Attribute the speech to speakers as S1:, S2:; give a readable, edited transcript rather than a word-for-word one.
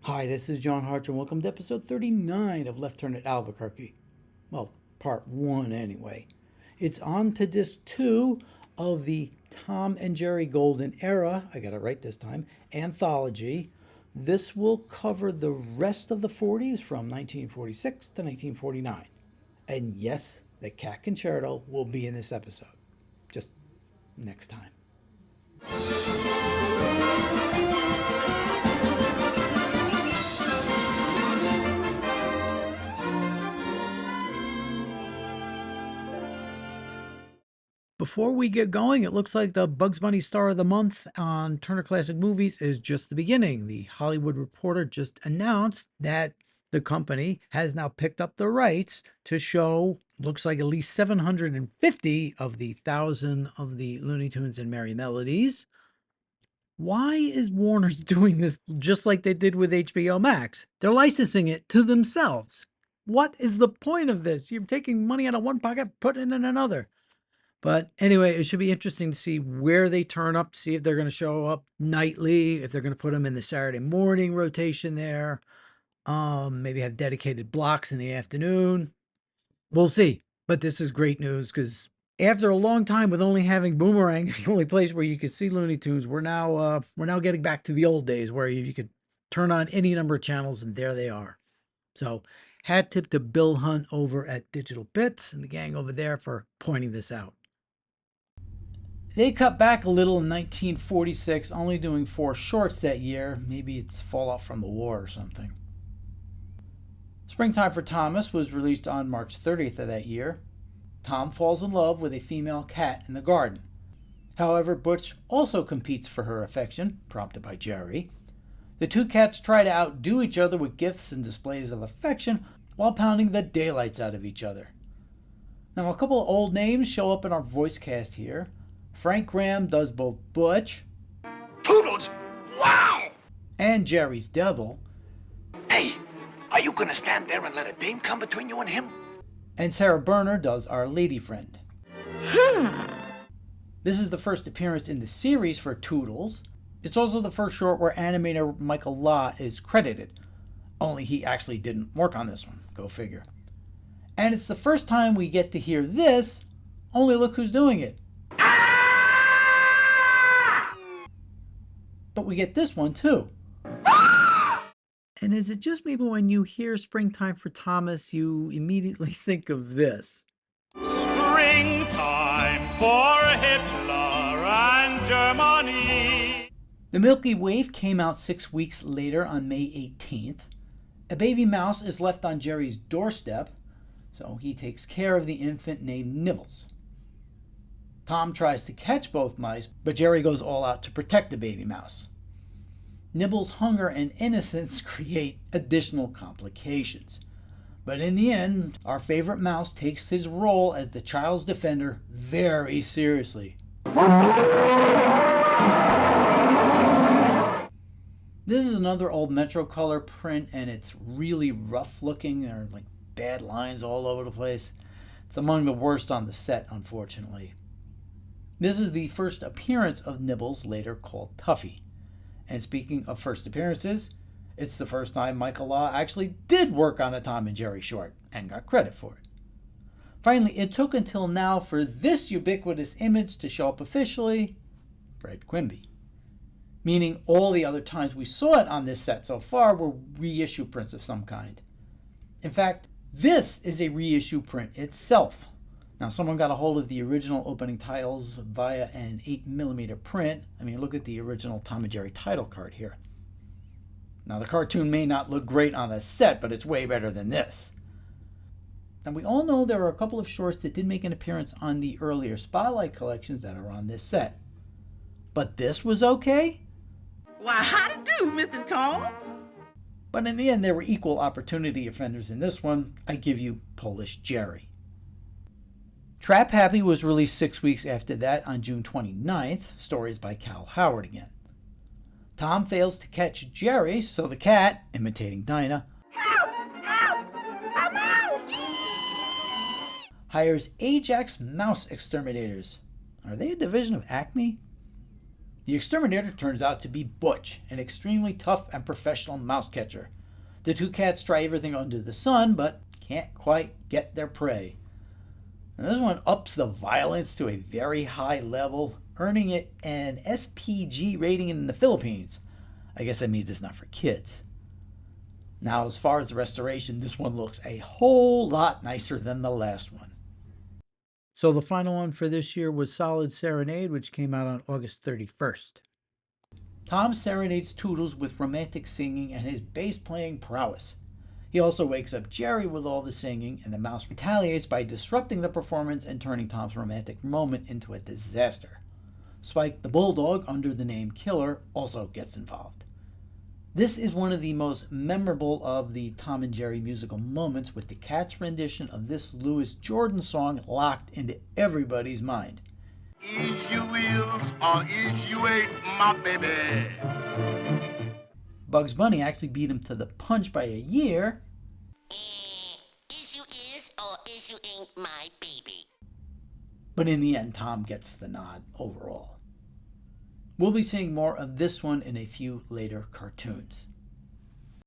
S1: Hi, this is John Hartch, and welcome to episode 39 of Left Turn at Albuquerque. Well, part 1 anyway. It's on to disc 2 of the Tom and Jerry Golden Era, I got it right this time, Anthology. This will cover the rest of the 40s from 1946 to 1949. And yes, the Cat Concerto will be in this episode. Just next time. Before we get going, it looks like the Bugs Bunny Star of the Month on Turner Classic Movies is just the beginning. The Hollywood Reporter just announced that the company has now picked up the rights to show, looks like at least 750 of the 1,000 of the Looney Tunes and Merry Melodies. Why is Warner's doing this just like they did with HBO Max? They're licensing it to themselves. What is the point of this? You're taking money out of one pocket, putting it in another. But anyway, it should be interesting to see where they turn up, see if they're going to show up nightly, if they're going to put them in the Saturday morning rotation there, maybe have dedicated blocks in the afternoon. We'll see. But this is great news because after a long time with only having Boomerang, the only place where you could see Looney Tunes, we're now getting back to the old days where you could turn on any number of channels and there they are. So hat tip to Bill Hunt over at Digital Bits and the gang over there for pointing this out. They cut back a little in 1946, only doing 4 shorts that year. Maybe it's fallout from the war or something. Springtime for Thomas was released on March 30th of that year. Tom falls in love with a female cat in the garden. However, Butch also competes for her affection, prompted by Jerry. The two cats try to outdo each other with gifts and displays of affection while pounding the daylights out of each other. Now, a couple of old names show up in our voice cast here. Frank Graham does both Butch,
S2: Toodles! Wow!
S1: and Jerry's Devil.
S2: Hey, are you gonna stand there and let a dame come between you and him?
S1: And Sarah Berner does Our Lady Friend. This is the first appearance in the series for Toodles. It's also the first short where animator Michael Law is credited. Only he actually didn't work on this one. Go figure. And it's the first time we get to hear this, only look who's doing it. But we get this one too. And is it just maybe when you hear Springtime for Thomas, you immediately think of this?
S3: Springtime for Hitler and Germany.
S1: The Milky Waif came out 6 weeks later on May 18th. A baby mouse is left on Jerry's doorstep, so he takes care of the infant named Nibbles. Tom tries to catch both mice, but Jerry goes all out to protect the baby mouse. Nibbles' hunger and innocence create additional complications. But in the end, our favorite mouse takes his role as the child's defender very seriously. This is another old Metro Color print, and it's really rough looking. There are like bad lines all over the place. It's among the worst on the set, unfortunately. This is the first appearance of Nibbles, later called Tuffy. And speaking of first appearances, it's the first time Michael Law actually did work on a Tom and Jerry short and got credit for it. Finally, it took until now for this ubiquitous image to show up officially, Fred Quimby. Meaning all the other times we saw it on this set so far were reissue prints of some kind. In fact, this is a reissue print itself. Now, someone got a hold of the original opening titles via an 8mm print. I mean, look at the original Tom and Jerry title card here. Now, the cartoon may not look great on the set, but it's way better than this. Now, we all know there are a couple of shorts that did make an appearance on the earlier Spotlight collections that are on this set. But this was okay?
S4: Why, how to do, Mr. Tom?
S1: But in the end, there were equal opportunity offenders in this one. I give you Polish Jerry. Trap Happy was released 6 weeks after that on June 29th. Stories by Cal Howard again. Tom fails to catch Jerry, so the cat, imitating Dinah, hires Ajax Mouse Exterminators. Are they a division of Acme? The exterminator turns out to be Butch, an extremely tough and professional mouse catcher. The two cats try everything under the sun, but can't quite get their prey. And this one ups the violence to a very high level, earning it an SPG rating in the Philippines. I guess that means it's not for kids. Now, as far as the restoration, this one looks a whole lot nicer than the last one. So the final one for this year was Solid Serenade, which came out on August 31st. Tom serenades Toodles with romantic singing and his bass-playing prowess. He also wakes up Jerry with all the singing, and the mouse retaliates by disrupting the performance and turning Tom's romantic moment into a disaster. Spike the Bulldog, under the name Killer, also gets involved. This is one of the most memorable of the Tom and Jerry musical moments, with the Cats' rendition of this Louis Jordan song locked into everybody's mind.
S2: Is you is or is you ain't my baby?
S1: Bugs Bunny actually beat him to the punch by a year.
S5: Is you is or is you ain't my baby?
S1: But in the end, Tom gets the nod overall. We'll be seeing more of this one in a few later cartoons.